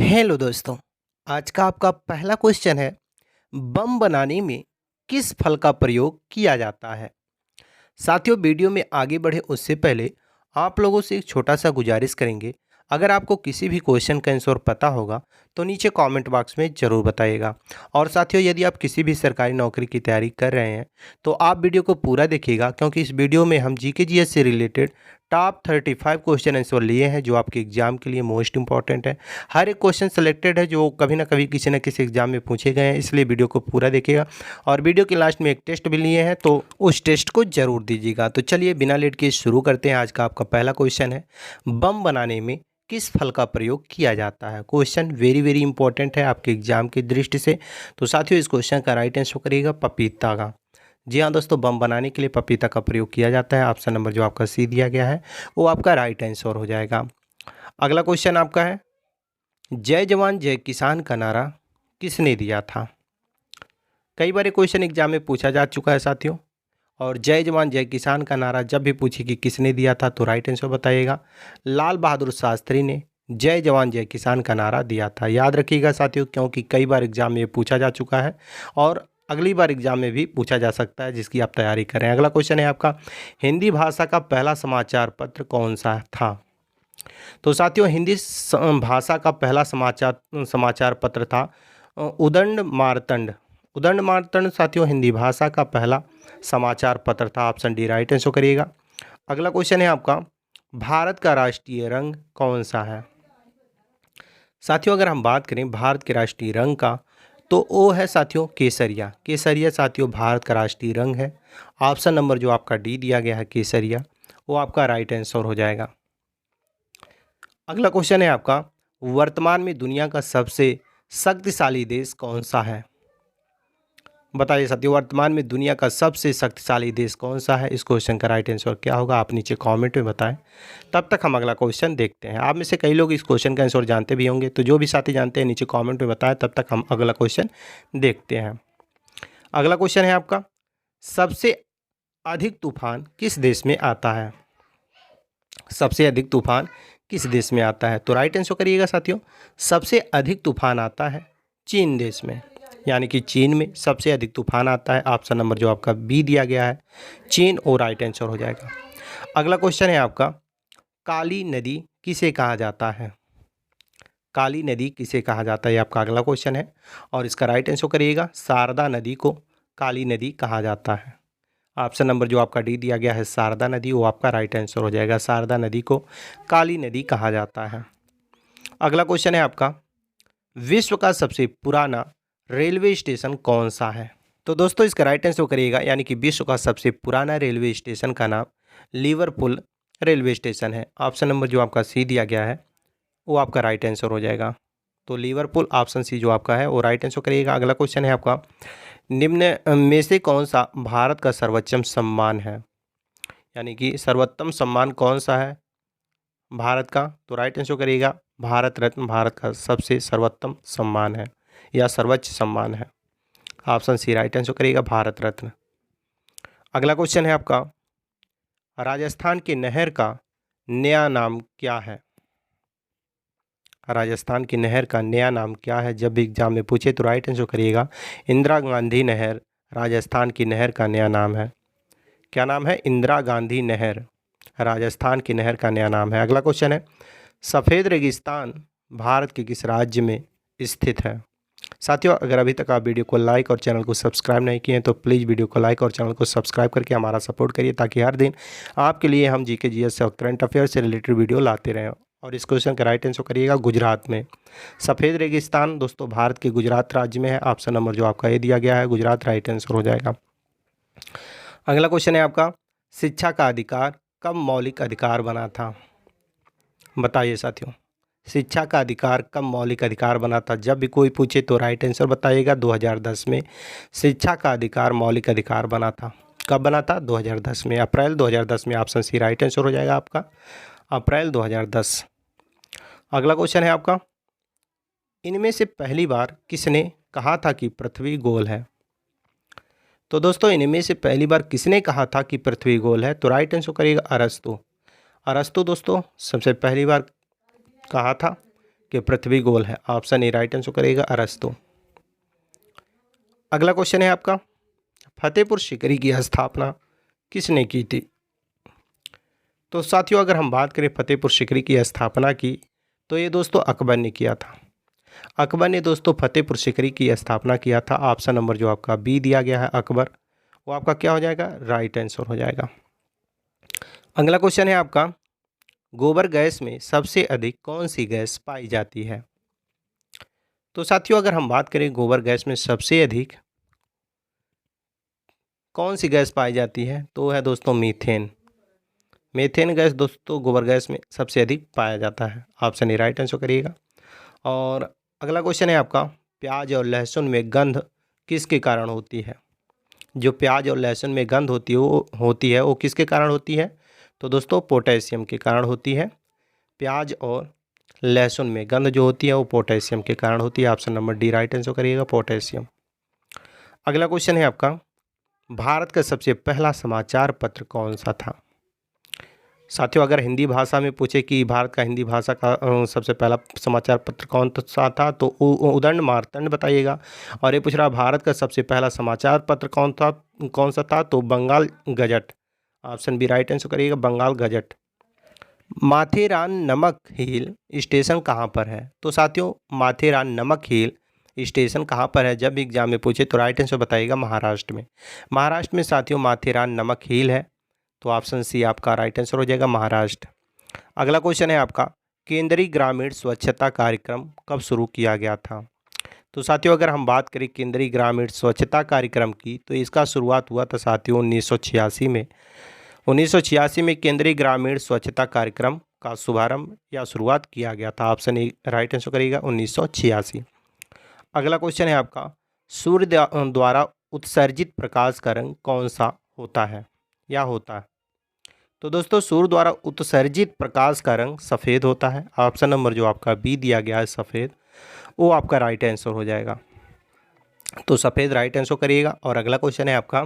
Hello दोस्तों। आज का आपका पहला क्वेश्चन है, बम बनाने में किस फल का प्रयोग किया जाता है। साथियों, वीडियो में आगे बढ़े उससे पहले आप लोगों से एक छोटा सा गुजारिश करेंगे। अगर आपको किसी भी क्वेश्चन का आंसर पता होगा तो नीचे कमेंट बॉक्स में ज़रूर बताइएगा। और साथियों, यदि आप किसी भी सरकारी नौकरी की तैयारी कर रहे हैं तो आप वीडियो को पूरा देखिएगा, क्योंकि इस वीडियो में हम जीके जीएस से रिलेटेड टॉप 35 क्वेश्चन आंसर लिए हैं जो आपके एग्जाम के लिए मोस्ट इंपॉर्टेंट है। हर एक क्वेश्चन सेलेक्टेड है जो कभी ना कभी किसी न किसी एग्जाम में पूछे गए हैं, इसलिए वीडियो को पूरा देखिएगा। और वीडियो के लास्ट में एक टेस्ट भी लिए हैं तो उस टेस्ट को जरूर दीजिएगा। तो चलिए बिना लेट के शुरू करते हैं। आज का आपका पहला क्वेश्चन है, बम बनाने में किस फल का प्रयोग किया जाता है। क्वेश्चन वेरी वेरी इंपॉर्टेंट है आपके एग्जाम की दृष्टि से। तो साथियों, इस क्वेश्चन का राइट आंसर करिएगा पपीता का। जी हाँ दोस्तों, बम बनाने के लिए पपीता का प्रयोग किया जाता है। ऑप्शन नंबर जो आपका सी दिया गया है वो आपका राइट आंसर हो जाएगा। अगला क्वेश्चन आपका है, जय जवान जय किसान का नारा किसने दिया था। कई बार क्वेश्चन एग्जाम में पूछा जा चुका है साथियों। और जय जवान जय किसान का नारा जब भी पूछे कि किसने दिया था तो राइट आंसर बताइएगा। लाल बहादुर शास्त्री ने जय जवान जय किसान का नारा दिया था। याद रखिएगा साथियों, क्योंकि कई बार एग्जाम में पूछा जा चुका है और अगली बार एग्जाम में भी पूछा जा सकता है, जिसकी आप तैयारी करें। अगला क्वेश्चन है आपका, हिंदी भाषा का पहला समाचार पत्र कौन सा था। तो साथियों, भाषा का पहला समाचार पत्र था उदंड मार्तंड। उदंड मार्तंड साथियों हिंदी भाषा का पहला समाचार पत्र था। ऑप्शन डी राइट आंसर करिएगा। अगला क्वेश्चन है आपका, भारत का राष्ट्रीय रंग कौन सा है। साथियों, अगर हम बात करें भारत के राष्ट्रीय रंग का तो वो है साथियों केसरिया। केसरिया साथियों भारत का राष्ट्रीय रंग है। ऑप्शन नंबर जो आपका डी दिया गया है केसरिया, वो आपका राइट आंसर हो जाएगा। अगला क्वेश्चन है आपका, वर्तमान में दुनिया का सबसे शक्तिशाली देश कौन सा है। बताइए साथियों, वर्तमान में दुनिया का सबसे शक्तिशाली देश कौन सा है। इस क्वेश्चन का राइट आंसर क्या होगा आप नीचे कमेंट में बताएं। तब तक हम अगला क्वेश्चन देखते हैं। आप में से कई लोग इस क्वेश्चन का आंसर जानते भी होंगे, तो जो भी साथी जानते हैं नीचे कमेंट में बताएं। तब तक हम अगला क्वेश्चन देखते हैं। अगला क्वेश्चन है आपका, सबसे अधिक तूफान किस देश में आता है। सबसे अधिक तूफान किस देश में आता है। तो राइट आंसर करिएगा साथियों, सबसे अधिक तूफान आता है चीन देश में, यानी कि चीन में सबसे अधिक तूफान आता है। ऑप्शन नंबर जो आपका बी दिया गया है चीन, और राइट आंसर हो जाएगा। अगला क्वेश्चन है आपका, काली नदी किसे कहा जाता है। काली नदी किसे कहा जाता है, ये आपका अगला क्वेश्चन है। और इसका राइट आंसर करिएगा, शारदा नदी को काली नदी कहा जाता है। ऑप्शन नंबर जो आपका डी दिया गया है शारदा नदी, वो आपका राइट आंसर हो जाएगा। शारदा नदी को काली नदी कहा जाता है। अगला क्वेश्चन है आपका, विश्व का सबसे पुराना रेलवे स्टेशन कौन सा है। तो दोस्तों इसका राइट आंसर करिएगा, यानी कि विश्व का सबसे पुराना रेलवे स्टेशन का नाम लिवरपूल रेलवे स्टेशन है। ऑप्शन नंबर जो आपका सी दिया गया है वो आपका राइट आंसर हो जाएगा। तो लिवरपूल ऑप्शन सी जो आपका है वो राइट आंसर करिएगा। अगला क्वेश्चन है आपका, निम्न में से कौन सा भारत का सर्वोच्च सम्मान है, यानी कि सर्वोत्तम सम्मान कौन सा है भारत का। तो राइट आंसर करिएगा, भारत रत्न भारत का सबसे सर्वोत्तम सम्मान है या सर्वोच्च सम्मान है। ऑप्शन सी राइट आंसर करिएगा, भारत रत्न। अगला क्वेश्चन है आपका, राजस्थान के नहर का नया नाम क्या है। राजस्थान की नहर का नया नाम क्या है, जब भी एग्जाम में पूछे तो राइट आंसर करिएगा, इंदिरा गांधी नहर राजस्थान की नहर का नया नाम है। क्या नाम है, इंदिरा गांधी नहर राजस्थान की नहर का नया नाम है। अगला क्वेश्चन है, सफ़ेद रेगिस्तान भारत के किस राज्य में स्थित है। साथियों, अगर अभी तक आप वीडियो को लाइक और चैनल को सब्सक्राइब नहीं किए हैं तो प्लीज़ वीडियो को लाइक और चैनल को सब्सक्राइब करके हमारा सपोर्ट करिए, ताकि हर दिन आपके लिए हम जीके जीएस और करंट अफेयर से रिलेटेड वीडियो लाते रहें। और इस क्वेश्चन का राइट आंसर करिएगा, गुजरात में। सफ़ेद रेगिस्तान दोस्तों भारत के गुजरात राज्य में है। ऑप्शन नंबर जो आपका ये दिया गया है गुजरात, राइट आंसर हो जाएगा। अगला क्वेश्चन है आपका, शिक्षा का अधिकार कब मौलिक अधिकार बना था। बताइए साथियों, शिक्षा का अधिकार कब मौलिक अधिकार बना था। जब भी कोई पूछे तो राइट आंसर बताइएगा, 2010 में शिक्षा का अधिकार मौलिक अधिकार बना था। कब बना था, 2010 में, अप्रैल 2010 में। ऑप्शन सी राइट आंसर हो जाएगा आपका, अप्रैल 2010। अगला क्वेश्चन है आपका, इनमें से पहली बार किसने कहा था कि पृथ्वी गोल है। तो दोस्तों इनमें से पहली बार किसने कहा था कि पृथ्वी गोल है। तो राइट आंसर करिएगा अरस्तु। अरस्तु दोस्तों सबसे पहली बार कहा था कि पृथ्वी गोल है? ऑप्शन ए राइट आंसर करेगा अरस्तु। अगला क्वेश्चन है आपका, फतेहपुर सीकरी की स्थापना किसने की थी? तो साथियों अगर हम बात करें फतेहपुर सीकरी की स्थापना की, तो ये दोस्तों अकबर ने किया था। अकबर ने दोस्तों फतेहपुर सीकरी की स्थापना किया था। ऑप्शन नंबर जो आपका बी दिया गया है अकबर, वो आपका क्या हो जाएगा? राइट आंसर हो जाएगा। अगला क्वेश्चन है आपका, गोबर गैस में सबसे अधिक कौन सी गैस पाई जाती है? तो साथियों अगर हम बात करें गोबर गैस में सबसे अधिक कौन सी गैस पाई जाती है, तो है दोस्तों मीथेन। मीथेन गैस दोस्तों गोबर गैस में सबसे अधिक पाया जाता है। ऑप्शन ए राइट आंसर करिएगा। और अगला क्वेश्चन है आपका, प्याज और लहसुन में गंध किसके कारण होती है? जो प्याज और लहसुन में गंध होती है वो किसके कारण होती है? तो दोस्तों पोटेशियम के कारण होती है। प्याज और लहसुन में गंध जो होती है वो पोटेशियम के कारण होती है। Option number D right answer करिएगा, पोटेशियम। अगला क्वेश्चन है आपका, भारत का सबसे पहला समाचार पत्र कौन सा था? साथियों अगर हिंदी भाषा में पूछे कि भारत का हिंदी भाषा का सबसे पहला समाचार पत्र कौन सा था, तो उदंड मार्तंड बताइएगा। और ये पूछ रहा भारत का सबसे पहला समाचार पत्र कौन सा था, तो Bengal gazette. Option B right answer करिएगा, बंगाल गजट। माथेरान नमक हिल स्टेशन कहाँ पर है? तो साथियों माथेरान नमक हिल स्टेशन कहाँ पर है, जब एग्जाम में पूछे तो राइट आंसर बताइएगा महाराष्ट्र में। महाराष्ट्र में साथियों माथेरान नमक हिल है, तो ऑप्शन सी आपका राइट आंसर हो जाएगा, महाराष्ट्र। अगला क्वेश्चन है आपका, केंद्रीय ग्रामीण स्वच्छता कार्यक्रम कब शुरू किया गया था? तो साथियों अगर हम बात करें केंद्रीय ग्रामीण स्वच्छता कार्यक्रम की, तो इसका शुरुआत हुआ था साथियों 1986 में। 1986 में केंद्रीय ग्रामीण स्वच्छता कार्यक्रम का शुभारंभ या शुरुआत किया गया था। ऑप्शन ए राइट आंसर करिएगा, 1986। अगला क्वेश्चन है आपका, सूर्य द्वारा उत्सर्जित प्रकाश का रंग कौन सा होता है या होता है? तो दोस्तों सूर्य द्वारा उत्सर्जित प्रकाश का रंग सफ़ेद होता है। ऑप्शन नंबर जो आपका बी दिया गया है सफ़ेद, वो आपका राइट आंसर हो जाएगा, तो सफ़ेद राइट आंसर करिएगा। और अगला क्वेश्चन है आपका,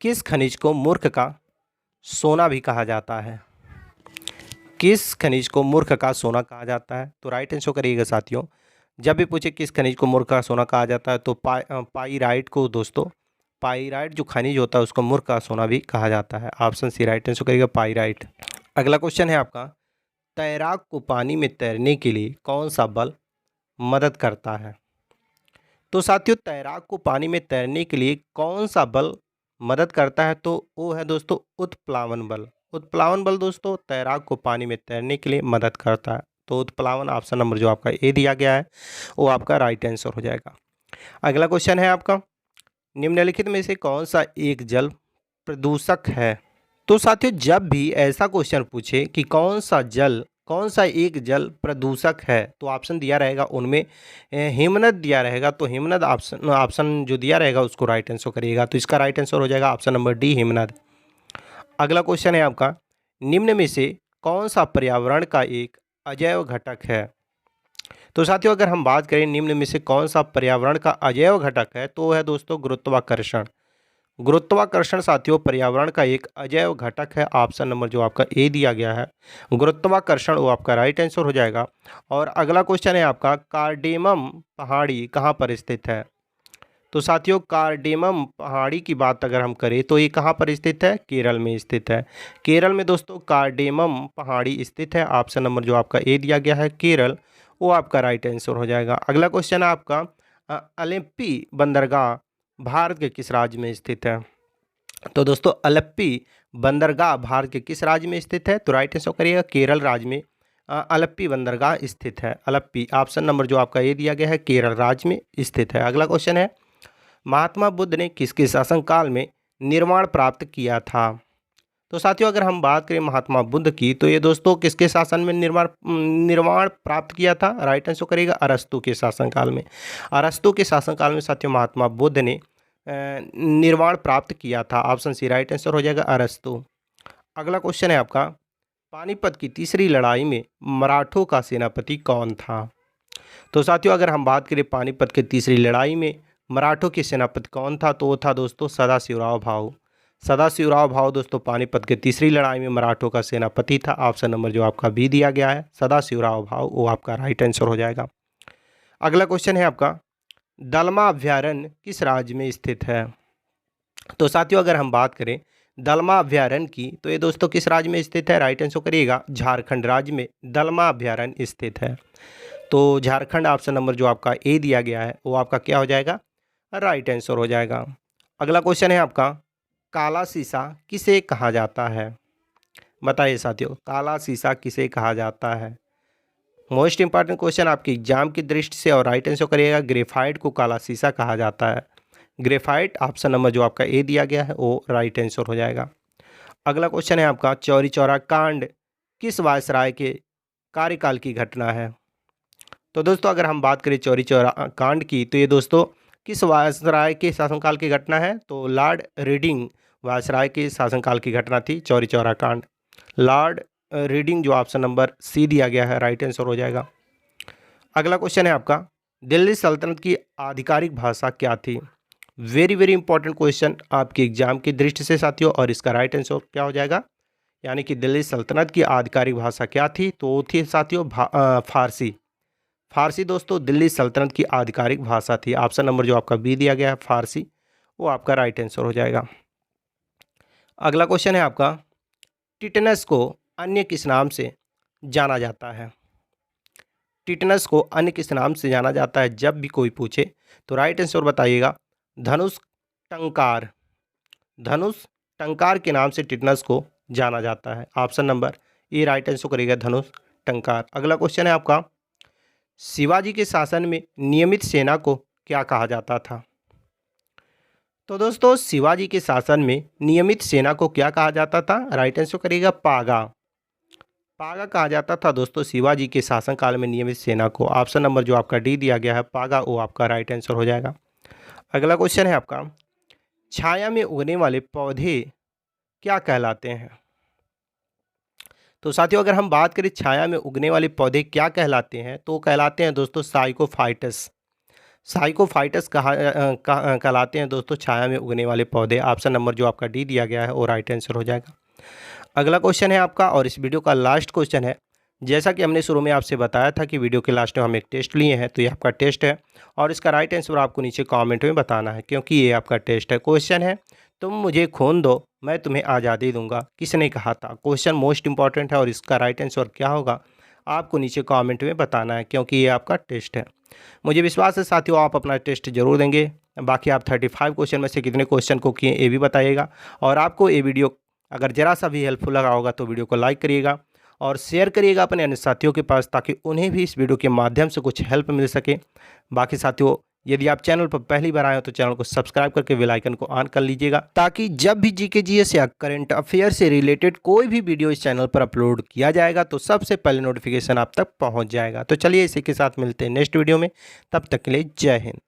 किस खनिज को मूर्ख का सोना भी कहा जाता है? किस खनिज को मूर्ख का सोना कहा जाता है? तो राइट आंसर करिएगा साथियों, जब भी पूछे किस खनिज को मूर्ख का सोना कहा जाता है, तो पाइराइट को दोस्तों, पाइराइट जो खनिज होता है उसको मूर्ख का सोना भी कहा जाता है। ऑप्शन सी राइट आंसर करिएगा, पाइराइट। अगला क्वेश्चन है आपका, तैराक को पानी में तैरने के लिए कौन सा बल मदद करता है? तो साथियों तैराक को पानी में तैरने के लिए कौन सा बल मदद करता है, तो वो है दोस्तों उत्प्लावन बल। उत्प्लावन बल दोस्तों तैराक को पानी में तैरने के लिए मदद करता है, तो उत्प्लावन ऑप्शन नंबर जो आपका ए दिया गया है वो आपका राइट आंसर हो जाएगा। अगला क्वेश्चन है आपका, निम्नलिखित में से कौन सा एक जल प्रदूषक है? तो साथियों जब भी ऐसा क्वेश्चन पूछे कि कौन सा एक जल प्रदूषक है, तो ऑप्शन दिया रहेगा उनमें हिमनद दिया रहेगा, तो हिमनद ऑप्शन जो दिया रहेगा उसको राइट आंसर करिएगा, तो इसका राइट आंसर हो जाएगा ऑप्शन नंबर डी, हिमनद। अगला क्वेश्चन है आपका, निम्न में से कौन सा पर्यावरण का एक अजैव घटक है? तो साथियों अगर हम बात करें निम्न में से कौन सा पर्यावरण का अजैव घटक है, तो है दोस्तों गुरुत्वाकर्षण। गुरुत्वाकर्षण साथियों पर्यावरण का एक अजैव घटक है। ऑप्शन नंबर जो आपका ए दिया गया है गुरुत्वाकर्षण, वो आपका राइट आंसर हो जाएगा। और अगला क्वेश्चन है आपका, कार्डेमम पहाड़ी कहाँ पर स्थित है? तो साथियों कार्डेमम पहाड़ी की बात अगर हम करें तो ये कहाँ पर स्थित है? केरल में स्थित है। केरल में दोस्तों कार्डेमम पहाड़ी स्थित है। ऑप्शन नंबर जो आपका ए दिया गया है केरल, वो आपका राइट आंसर हो जाएगा। अगला क्वेश्चन है आपका, अलेप्पी बंदरगाह भारत के किस राज्य में स्थित है? तो दोस्तों अलेप्पी बंदरगाह भारत के किस राज्य में स्थित है? तो राइट आंसर करिएगा केरल राज्य में अलेप्पी बंदरगाह स्थित है। अलेप्पी ऑप्शन नंबर जो आपका ये दिया गया है केरल राज्य में स्थित है। अगला क्वेश्चन है, महात्मा बुद्ध ने किसके शासनकाल में निर्वाण प्राप्त किया था? तो साथियों अगर हम बात करें महात्मा बुद्ध की, तो ये दोस्तों किसके शासन में निर्वाण प्राप्त किया था? राइट आंसर करेगा अरस्तु के शासनकाल में। अरस्तु के शासनकाल में साथियों महात्मा बुद्ध ने निर्वाण प्राप्त किया था। ऑप्शन सी राइट आंसर हो जाएगा अरस्तु। अगला क्वेश्चन है आपका, पानीपत की तीसरी लड़ाई में मराठों का सेनापति कौन था? तो साथियों अगर हम बात करें पानीपत की तीसरी लड़ाई में मराठों के सेनापति कौन था, तो वो था दोस्तों सदाशिवराव भाऊ। सदाशिवराव भाऊ दोस्तों पानीपत के तीसरी लड़ाई में मराठों का सेनापति था। ऑप्शन नंबर जो आपका बी दिया गया है, सदाशिवराव भाऊ, वो आपका राइट आंसर हो जाएगा। अगला क्वेश्चन है आपका, दलमा अभ्यारण्य किस राज्य में स्थित है? तो साथियों अगर हम बात करें दलमा अभ्यारण्य की, तो ये दोस्तों किस राज्य में स्थित है? राइट आंसर करिएगा, झारखंड राज्य में दलमा अभ्यारण्य स्थित है। तो झारखंड ऑप्शन नंबर जो आपका ए दिया गया है वो आपका क्या हो जाएगा? राइट आंसर हो जाएगा। अगला क्वेश्चन है आपका, काला शीशा किसे कहा जाता है? बताइए साथियों, काला शीशा किसे कहा जाता है? मोस्ट इंपॉर्टेंट क्वेश्चन आपके एग्जाम की दृष्टि से, और राइट आंसर करिएगा, ग्रेफाइट को काला शीशा कहा जाता है। ग्रेफाइट ऑप्शन नंबर जो आपका ए दिया गया है वो राइट आंसर हो जाएगा। अगला क्वेश्चन है आपका, चौरी चौरा कांड किस वायसराय के कार्यकाल की घटना है? तो दोस्तों अगर हम बात करें चौरी चौरा कांड की, तो ये दोस्तों किस वायसराय के शासनकाल की घटना है? तो लॉर्ड रीडिंग वायसराय के शासनकाल की घटना थी चौरी चौरा कांड। लॉर्ड रीडिंग जो ऑप्शन नंबर सी दिया गया है राइट आंसर हो जाएगा। अगला क्वेश्चन है आपका, दिल्ली सल्तनत की आधिकारिक भाषा क्या थी? वेरी वेरी इंपॉर्टेंट क्वेश्चन आपके एग्जाम की दृष्टि से साथियों, और इसका राइट आंसर क्या हो जाएगा? यानी कि दिल्ली सल्तनत की आधिकारिक भाषा क्या थी? तो वो थी साथियों फारसी। फारसी दोस्तों दिल्ली सल्तनत की आधिकारिक भाषा थी। ऑप्शन नंबर जो आपका बी दिया गया है फारसी, वो आपका राइट आंसर हो जाएगा। अगला क्वेश्चन है आपका, टिटनस को अन्य किस नाम से जाना जाता है? टिटनस को अन्य किस नाम से जाना जाता है जब भी कोई पूछे, तो राइट आंसर बताइएगा, धनुष टंकार। धनुष टंकार के नाम से टिटनस को जाना जाता है। Option number A right answer करेगा, धनुष टंकार। अगला क्वेश्चन है आपका, शिवाजी के शासन में नियमित सेना को क्या कहा जाता था? तो दोस्तों शिवाजी के शासन में नियमित सेना को क्या कहा जाता था? राइट आंसर करिएगा, पागा। पागा कहा जाता था दोस्तों शिवाजी के शासनकाल में नियमित सेना को। ऑप्शन नंबर जो आपका डी दिया गया है पागा, वो आपका राइट आंसर हो जाएगा। अगला क्वेश्चन है आपका, छाया में उगने वाले पौधे क्या कहलाते हैं? तो साथियों अगर हम बात करें छाया में उगने वाले पौधे क्या कहलाते हैं, तो कहलाते हैं दोस्तों साइकोफाइटस। साइकोफाइटस कहलाते हैं दोस्तों छाया में उगने वाले पौधे। ऑप्शन नंबर जो आपका डी दिया गया है वो राइट आंसर हो जाएगा। अगला क्वेश्चन है आपका, और इस वीडियो का लास्ट क्वेश्चन है। जैसा कि हमने शुरू में आपसे बताया था कि वीडियो के लास्ट में हम एक टेस्ट लिए हैं, तो ये आपका टेस्ट है और इसका राइट आंसर आपको नीचे कमेंट में बताना है, क्योंकि ये आपका टेस्ट है। क्वेश्चन है, तुम मुझे खून दो मैं तुम्हें आज़ादी दूंगा, किसने कहा था? क्वेश्चन मोस्ट इंपॉर्टेंट है और इसका राइट आंसर क्या होगा आपको नीचे कमेंट में बताना है, क्योंकि ये आपका टेस्ट है। मुझे विश्वास है साथियों आप अपना टेस्ट जरूर देंगे। बाकी आप 35 क्वेश्चन में से कितने क्वेश्चन को किए ये भी बताइएगा, और आपको ये वीडियो अगर ज़रा सा भी हेल्पफुल लगा होगा तो वीडियो को लाइक करिएगा और शेयर करिएगा अपने अन्य साथियों के पास, ताकि उन्हें भी इस वीडियो के माध्यम से कुछ हेल्प मिल सके। बाकी साथियों यदि आप चैनल पर पहली बार आए हो तो चैनल को सब्सक्राइब करके बेल आइकन को ऑन कर लीजिएगा, ताकि जब भी जीके जीएस या करंट अफेयर से रिलेटेड कोई भी वीडियो इस चैनल पर अपलोड किया जाएगा तो सबसे पहले नोटिफिकेशन आप तक पहुंच जाएगा। तो चलिए इसी के साथ मिलते हैं नेक्स्ट वीडियो में, तब तक के लिए जय हिंद।